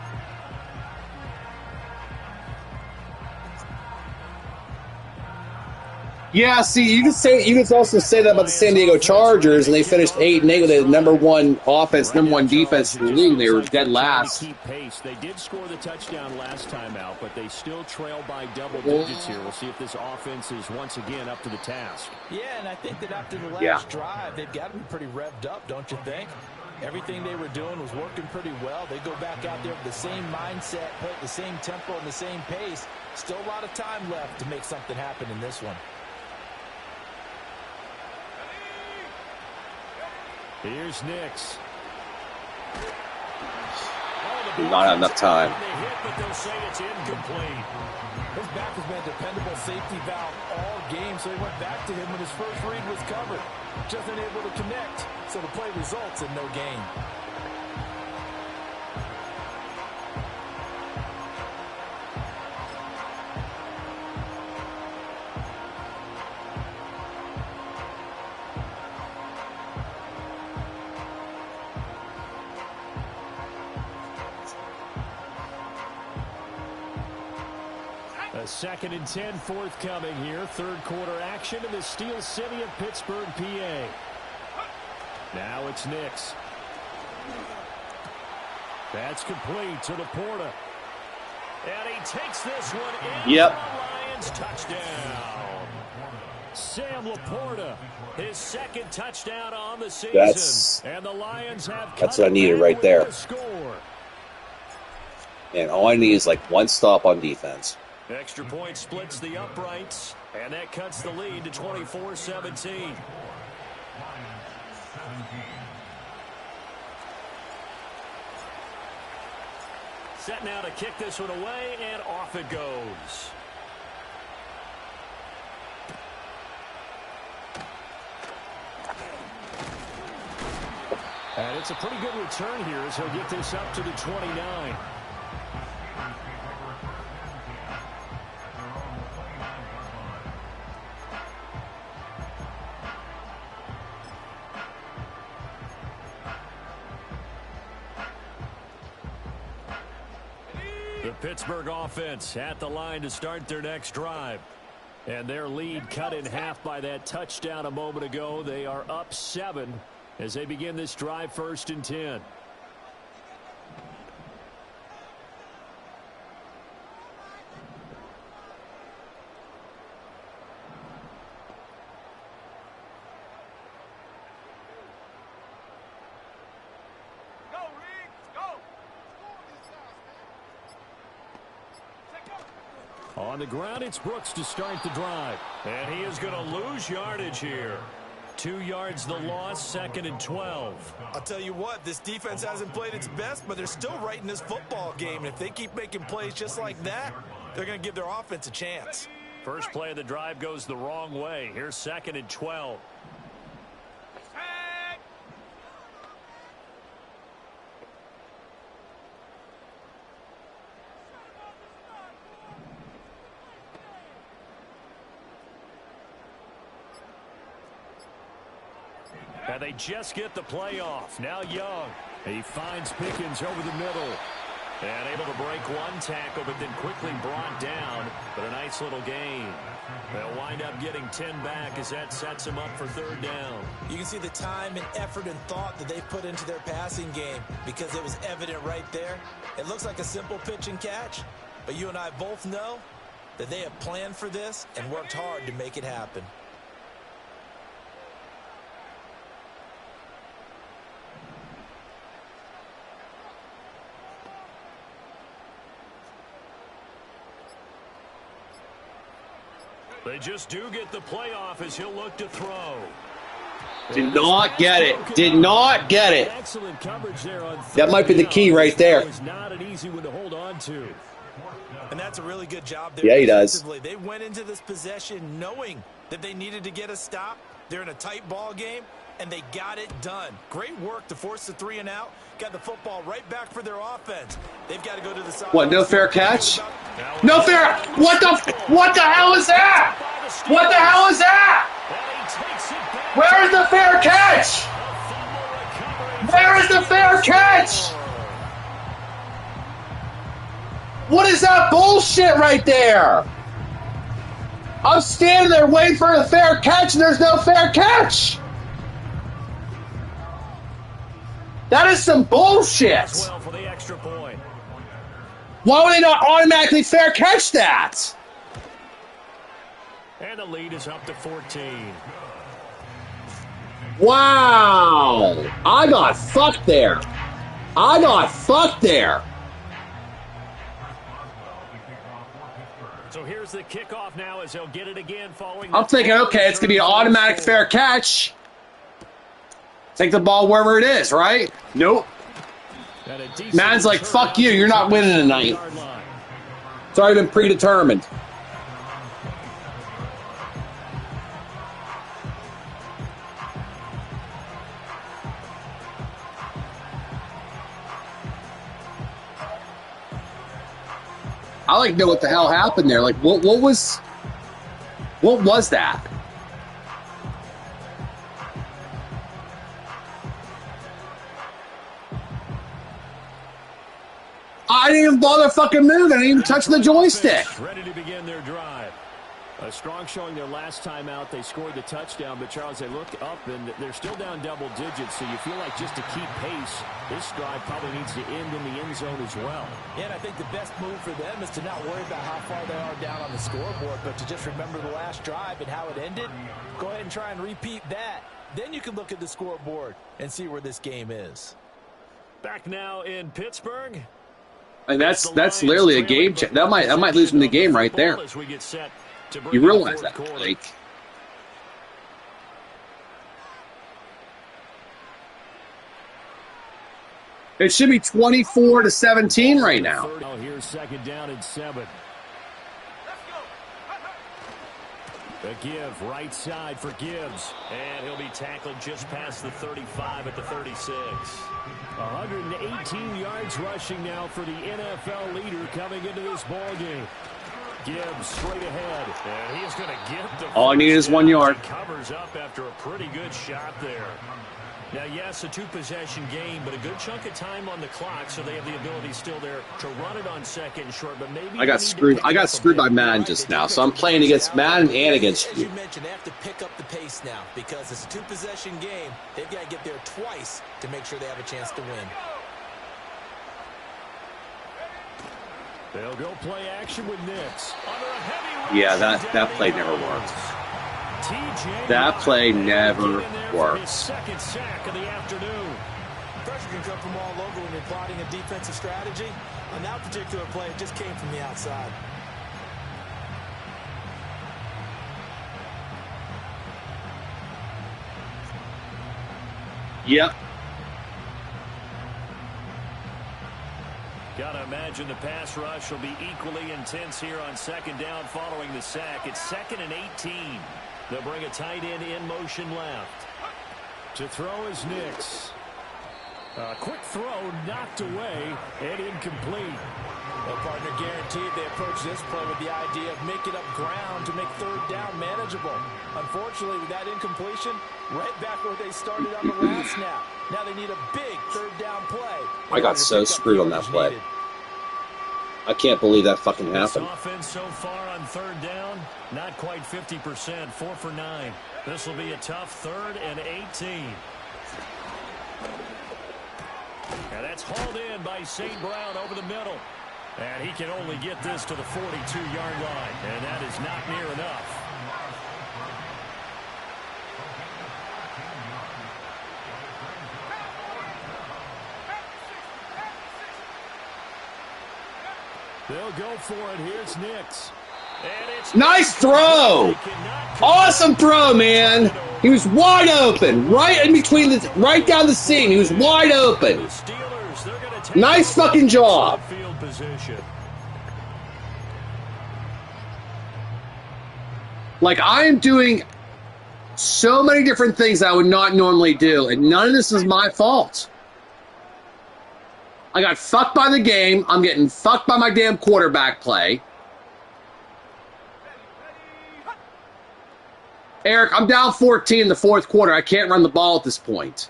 Yeah, see, you can also say that about the San Diego Chargers, and they finished 8-8 with the number one offense, number one defense in the league. They were dead last. Keep pace. They did score the touchdown last time out, but they still trail by double digits here. We'll see if this offense is once again up to the task. Yeah, and I think that after the last drive, they've got to be pretty revved up, don't you think? Everything they were doing was working pretty well. They go back out there with the same mindset, play at the same tempo and the same pace. Still a lot of time left to make something happen in this one. Here's Nix. Do not have enough time. They hit, but they'll say it's incomplete. His back has been a dependable safety valve all game, so he went back to him when his first read was covered. Just unable to connect, so the play results in no gain. A 2nd and 10 forthcoming here. Third quarter action in the Steel City of Pittsburgh, PA. Now it's Nix. That's complete to Laporta. And he takes this one in. Yep. Lions touchdown. Sam Laporta, his 2nd touchdown on the season. And the Lions have that's what I needed right there. And all I need is like one stop on defense. Extra point splits the uprights, and that cuts the lead to 24-17. Set now to kick this one away, and off it goes. And it's a pretty good return here as he'll get this up to the 29. The Pittsburgh offense at the line to start their next drive. And their lead cut in half by that touchdown a moment ago. They are up 7 as they begin this drive, 1st and 10. On the ground, it's Brooks to start the drive. And he is going to lose yardage here. 2 yards the loss, 2nd and 12. I'll tell you what, this defense hasn't played its best, but they're still right in this football game. And if they keep making plays just like that, they're going to give their offense a chance. First play of the drive goes the wrong way. Here's 2nd and 12. And they just get the play off. Now Young. He finds Pickens over the middle. And able to break one tackle, but then quickly brought down. But a nice little gain. They'll wind up getting 10 back as that sets him up for 3rd down. You can see the time and effort and thought that they've put into their passing game because it was evident right there. It looks like a simple pitch and catch, but you and I both know that they have planned for this and worked hard to make it happen. They just do get the playoff as he'll look to throw. Did not get it. Did not get it. Excellent coverage there on that might be the key right there. It's not an easy one to hold on to. And that's a really good job there. Yeah, he does. They went into this possession knowing that they needed to get a stop. They're in a tight ball game, and they got it done. Great work to force the 3 and out. Got the football right back for their offense. They've got to go to the side. What, no fair catch? No fair. What the hell is that? What the hell is that? Where is the fair catch? Where is the fair catch? What is that bullshit right there? I'm standing there waiting for the fair catch, and there's no fair catch. That is some bullshit. Well for the extra point. Why would they not automatically fair catch that? And the lead is up to 14. Wow. I got fucked there. I got fucked there. So here's the kickoff now as he'll get it again following. I'm thinking, okay, it's going to be an automatic fair catch. Take the ball wherever it is, right? Nope. Madden's like, fuck you, you're not winning tonight. It's already been predetermined. I like to know what the hell happened there. Like, what was that? I didn't even bother fucking moving. I didn't even touch the joystick. Ready to begin their drive. A strong showing their last time out. They scored the touchdown, but Charles, they look up and they're still down double digits, so you feel like just to keep pace, this drive probably needs to end in the end zone as well. Yeah, and I think the best move for them is to not worry about how far they are down on the scoreboard, but to just remember the last drive and how it ended. Go ahead and try and repeat that. Then you can look at the scoreboard and see where this game is. Back now in Pittsburgh. And that's literally a game check. That might lose them the game right there. You realize that, like. It should be 24-17 right now. Here's second down and 7. The give right side for Gibbs. And he'll be tackled just past the 35 at the 36. 118 yards rushing now for the NFL leader coming into this ball game. Gibbs straight ahead. And he's going to get the all I need is 1 yard. He covers up after a pretty good shot there. Now, yes, a two-possession game, but a good chunk of time on the clock, so they have the ability still there to run it on second and short. But maybe I got screwed by Madden just now, so I'm playing against Madden and against you. As you mentioned, they have to pick up the pace now because it's a two-possession game. They've got to get there twice to make sure they have a chance to win. They'll go play action with Nix. Yeah, that play never worked. That play never worked. Second sack of the afternoon. Pressure can come from all over when you're plotting a defensive strategy. On that particular play, it just came from the outside. Yep. Gotta imagine the pass rush will be equally intense here on second down following the sack. It's 2nd and 18. They'll bring a tight end in motion left. To throw is Nix. A quick throw knocked away and incomplete. Well, partner, guaranteed they approach this play with the idea of making up ground to make third down manageable. Unfortunately, with that incompletion, right back where they started on the last snap. Now they need a big third down play. I got so screwed on that play. I can't believe that fucking happened. This offense so far on third down, not quite 50%, 4 for 9. This will be a tough 3rd and 18. And that's hauled in by St. Brown over the middle. And he can only get this to the 42-yard line. And that is not near enough. They'll go for it. Here's Nix. Nice throw! Awesome throw, man. He was wide open, right in between right down the seam. He was wide open. Nice fucking job. Like, I am doing so many different things I would not normally do, and none of this is my fault. I got fucked by the game. I'm getting fucked by my damn quarterback play. Eric, I'm down 14 in the 4th quarter. I can't run the ball at this point.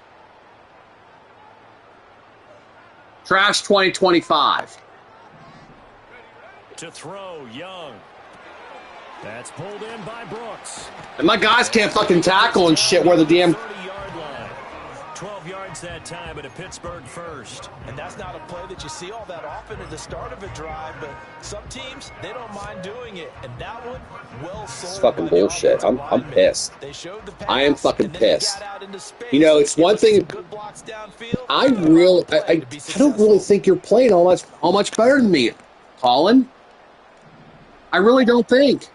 Trash 2025. To throw, Young. That's pulled in by Brooks. And my guys can't fucking tackle and shit where the damn... 30-yard line. 12 yards that time at a Pittsburgh first. And that's not a play that you see all that often at the start of a drive, but some teams, they don't mind doing it. And that one, well sold. It's fucking bullshit. I'm pissed. I am fucking pissed. You know, it's one thing... I don't really think you're playing all much better than me, Colin. I really don't think.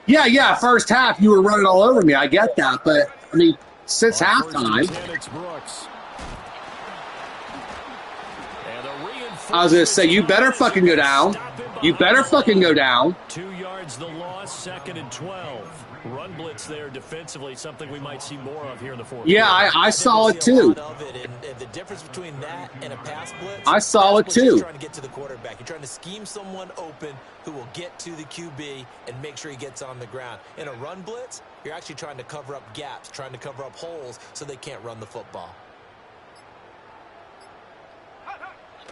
Yeah, first half you were running all over me. I get that, but I mean, since halftime, I was gonna say you better fucking go down. You better fucking go down. 2 yards the loss, 2nd and 12. Run blitz there defensively, something we might see more of here in the fourth. Yeah, I saw it too. The difference between that and a pass blitz, I saw it too. You're trying to get to the quarterback. You're trying to scheme someone open who will get to the QB and make sure he gets on the ground. In a run blitz, you're actually trying to cover up gaps, trying to cover up holes so they can't run the football.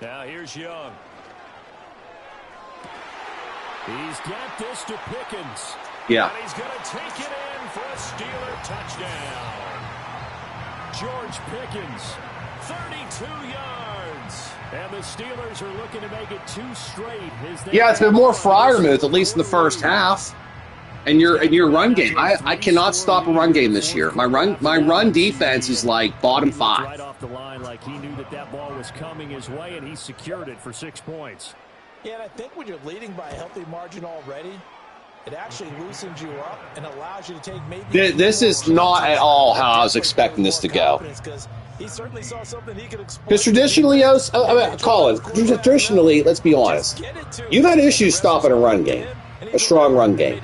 Now here's Young. He's got this to Pickens. Yeah. And he's going to take it in for a Steeler touchdown. George Pickens, 32 yards. And the Steelers are looking to make it 2 straight. Yeah, it's been more Freiermuth, at least in the first half. And your run game. I cannot stop a run game this year. My run defense is like bottom 5. Right off the line, like he knew that ball was coming his way, and he secured it for 6 points. Yeah, and I think when you're leading by a healthy margin already, it actually loosens you up and allows you to take maybe... This is not at all how I was expecting this to go. He certainly saw something he could exploit. Because traditionally, Colin, traditionally, let's be honest, you've had issues stopping a run game, a strong run game.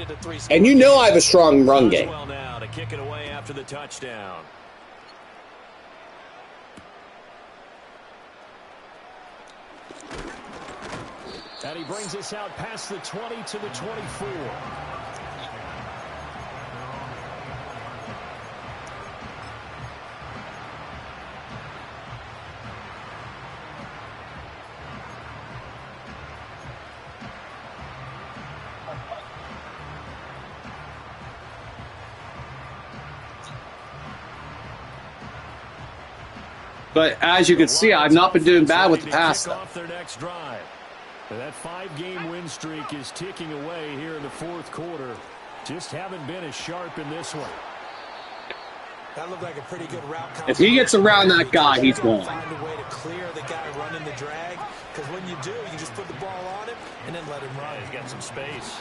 And you know I have a strong run game. Well now to kick it away after the touchdown. And he brings us out past the 20 to the 24. But as you can see, I've not been doing bad with the pass stuff. Their next drive. That 5-game win streak is ticking away here in the fourth quarter. Just haven't been as sharp in this one. That looked like a pretty good route. If he gets around that guy, he's gone. Find a way to clear the guy running the drag, because when you do, you just put the ball on him and then let him run. He's got some space.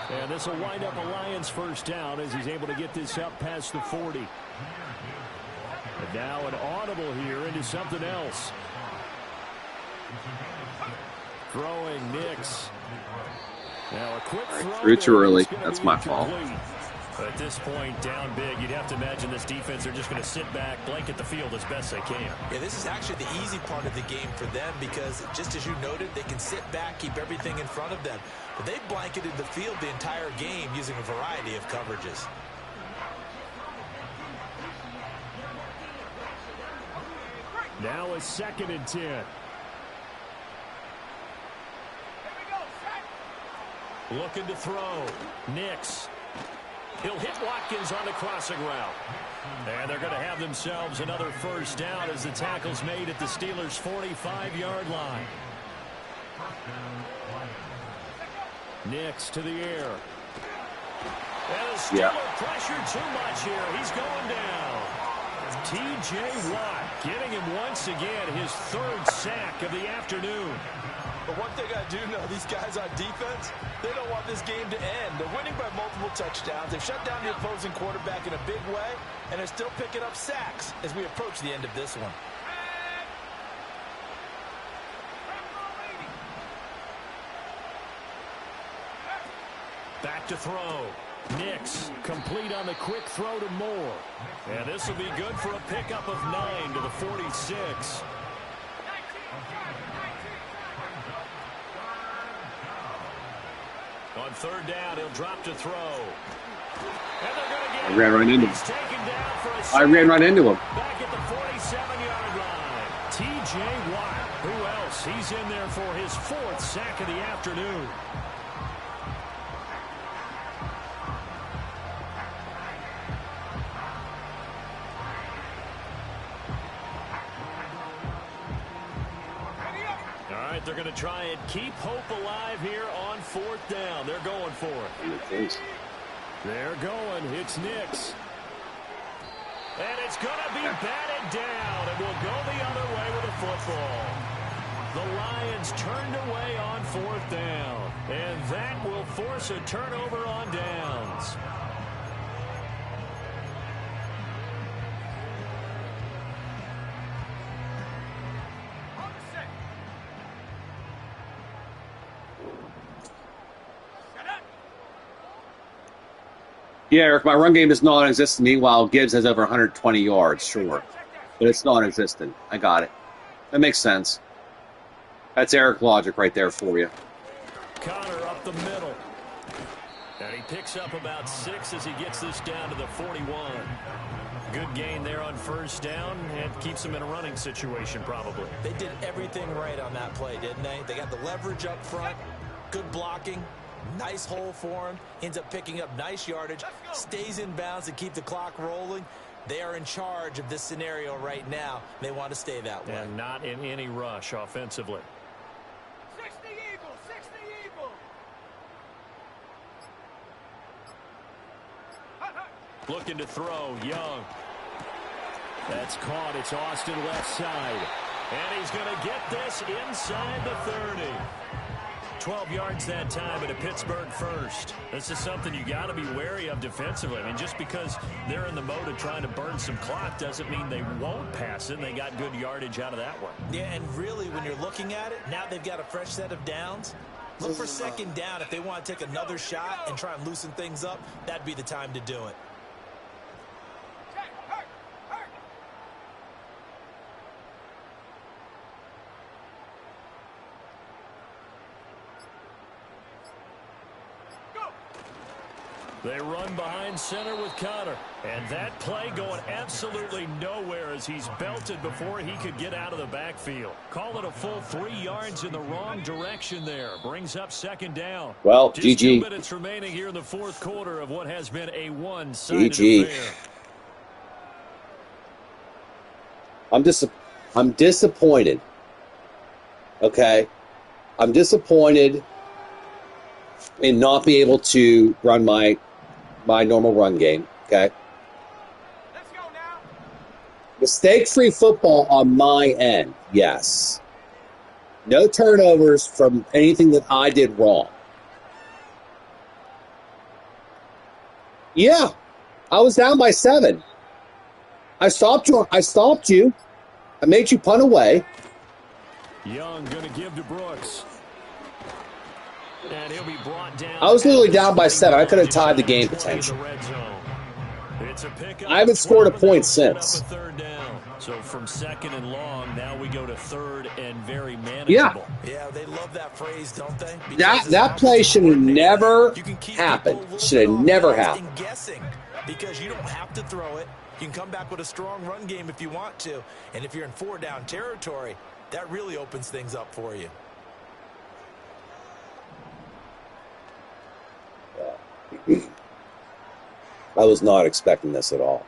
And this will wind up a Lions first down as he's able to get this up past the 40. And now an audible here into something else. Throwing Nix. Now a quick throw. Threw too early. That's my fault. At this point, down big, you'd have to imagine this defense are just going to sit back, blanket the field as best they can. Yeah, this is actually the easy part of the game for them because, just as you noted, they can sit back, keep everything in front of them. But they've blanketed the field the entire game using a variety of coverages. Now a 2nd and 10. Looking to throw. Nix. He'll hit Watkins on the crossing route. And they're going to have themselves another first down as the tackle's made at the Steelers' 45-yard line. Nix to the air. And the Steelers pressure too much here. He's going down. T.J. Watt getting him once again his 3rd sack of the afternoon. But one thing I do know, these guys on defense, they don't want this game to end. They're winning by multiple touchdowns. They've shut down the opposing quarterback in a big way, and they're still picking up sacks as we approach the end of this one. Back to throw. Nix complete on the quick throw to Moore. And this will be good for a pickup of 9 to the 46. On 3rd down, he'll drop to throw. And they're going to get I ran right into him. He's taken down for a I ran right into him. back at the 47-yard line. T.J. Watt. Who else? He's in there for his 4th sack of the afternoon. All right, they're going to try and keep hope alive here on 4th down. They're going for it. They're going. It's Nix. And it's going to be batted down, and we'll go the other way with the football. The Lions turned away on 4th down, and that will force a turnover on downs. Yeah, Eric, my run game is non-existent. Meanwhile, Gibbs has over 120 yards, sure. But it's non-existent. I got it. That makes sense. That's Eric logic right there for you. Connor up the middle. And he picks up about 6 as he gets this down to the 41. Good gain there on 1st down, and keeps him in a running situation probably. They did everything right on that play, didn't they? They got the leverage up front, good blocking. Nice hole for him. Ends up picking up nice yardage. Stays in bounds to keep the clock rolling. They are in charge of this scenario right now. They want to stay that way. And not in any rush offensively. 60 Eagles, 60 Eagles. Looking to throw, Young. That's caught. It's Austin left side. And he's going to get this inside the 30. 12 yards that time at a Pittsburgh first. This is something you got to be wary of defensively. I mean, just because they're in the mode of trying to burn some clock doesn't mean they won't pass it. They got good yardage out of that one. Yeah, and really, when you're looking at it, now they've got a fresh set of downs. Look for 2nd down. If they want to take another shot and try and loosen things up, that'd be the time to do it. They run behind center with Connor. And that play going absolutely nowhere as he's belted before he could get out of the backfield. Call it a full 3 yards in the wrong direction there. Brings up 2nd down. Well, Just GG. 2 minutes remaining here in the 4th quarter of what has been a one-sided affair. I'm disappointed. Okay? I'm disappointed in not being able to run my normal run game. Okay? Let's go now. Mistake-free football on my end, yes. No turnovers from anything that I did wrong. Yeah, I was down by 7. I stopped you. I made you punt away. Young going to give to Brooks. And he'll be brought down. I was literally down by 7. I could have tied the game potentially. I haven't scored a point since. So from 2nd and long, now we go to 3rd and very manageable. Yeah, they love that phrase, don't they? That play should have never happened. Should have never happened. Guessing, because you don't have to throw it. You can come back with a strong run game if you want to. And if you're in 4-down territory, that really opens things up for you. I was not expecting this at all.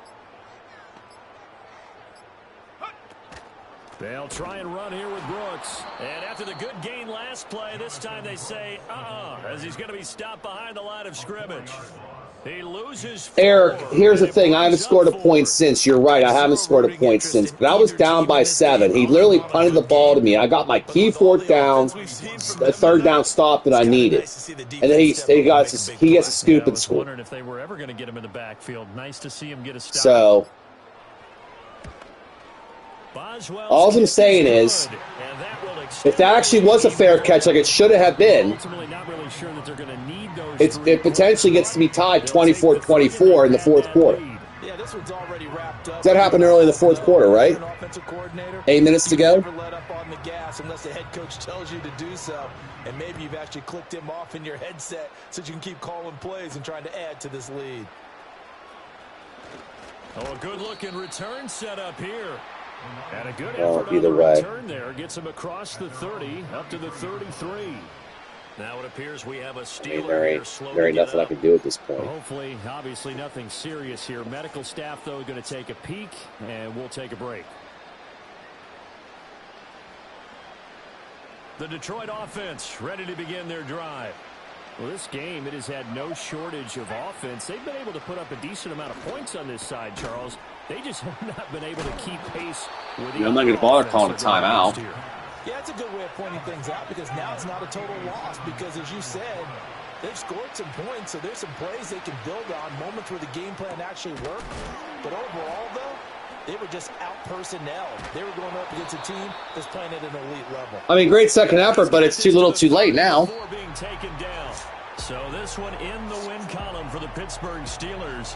They'll try and run here with Brooks. And after the good gain last play, this time they say, as he's going to be stopped behind the line of scrimmage. He loses 4. Eric, here's the thing. I haven't scored a point since. You're right. I haven't scored a point since. But I was down by 7. He literally punted the ball to me. I got my key 4th down, a 3rd down stop that I needed. And then he gets a scoop and score. Wondering if they were ever going to get him in the backfield. Nice to see him get a stop. So, all I'm saying is, if that actually was a fair catch like it should have been, it potentially gets to be tied 24-24 in the 4th quarter. Yeah, this one's already wrapped up. That happened early in the 4th quarter, right? 8 minutes to go. Never let up on the gas unless the head coach tells you to do so. And maybe you've actually clicked him off in your headset so you can keep calling plays and trying to add to this lead. Oh, a good-looking return set up here. And a good Well, effort on either the way. return there gets him across the 30 up to the 33. Now it appears we have a I Steeler mean, there here ain't slow there to ain't get nothing I up. can do at this point. Hopefully, obviously nothing serious here. Medical staff, though, going to take a peek, and we'll take a break. The Detroit offense ready to begin their drive. Well, this game, it has had no shortage of offense. They've been able to put up a decent amount of points on this side, Charles. They just have not been able to keep pace with the I'm not going to bother offense calling a they're going timeout. against here. Yeah, it's a good way of pointing things out because now it's not a total loss because, as you said, they've scored some points, so there's some plays they can build on, moments where the game plan actually worked. But overall, though, they were just out-personnel. They were going up against a team that's playing at an elite level. I mean, great second effort, but it's too little too late now. Before being taken down. So this one in the win column for the Pittsburgh Steelers.